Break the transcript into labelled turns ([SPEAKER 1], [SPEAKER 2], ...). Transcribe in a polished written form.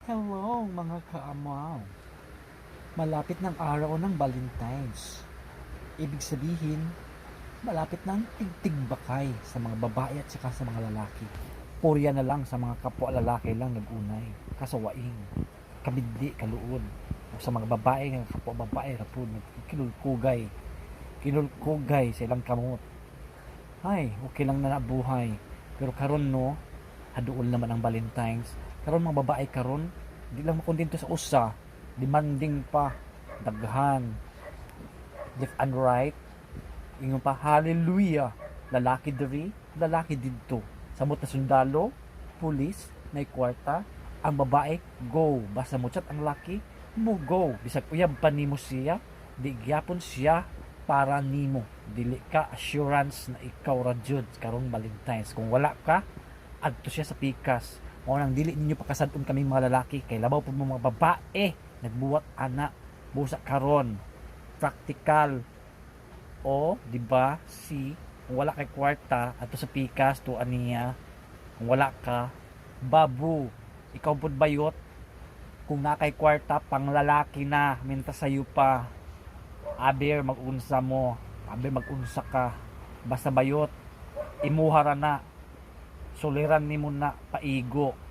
[SPEAKER 1] Hello mga kaamaw. Malapit ng araw ng Valentine's. Ibig sabihin, malapit ng tigtigbakay sa mga babae at saka sa mga lalaki. Purya na lang sa mga kapwa lalaki lang nagunay, kasawaing, kabiddi, kaluod. O sa mga babae ng kapwa babae, rapod, kinulkugay, kinulkugay sa ilang kamot. Ay, okay lang na nabuhay. Pero karon no, haduol naman ang Valentine's. Karon mga babae karon, di lang makontento sa usa, demanding pa, daghan, left and right. Ingon pa, hallelujah. Lalaki diri, lalaki didto. Samot na sundalo, pulis, may kwarta. Ang babae, go. Basta mo chat ang laki, mo go. Bisag uyab pa nimo siya, di gyapon siya para nimo. Dili ka assurance na ikaw ra jud karong Valentine's. Kung wala ka, adto siya sa pikas. Mao nang dili ninyo pakasadton kami mga lalaki kay labaw pud mga babae nagbuwat ana busa karon practical o di ba si kung wala kay kwarta ato sa pikas to aniya kung wala ka babu ikaw pud bayot kung na kay kwarta pang lalaki na minta sayo pa aber magunsa mo aber magunsa ka basta bayot imuhara na suliran nimo na paigo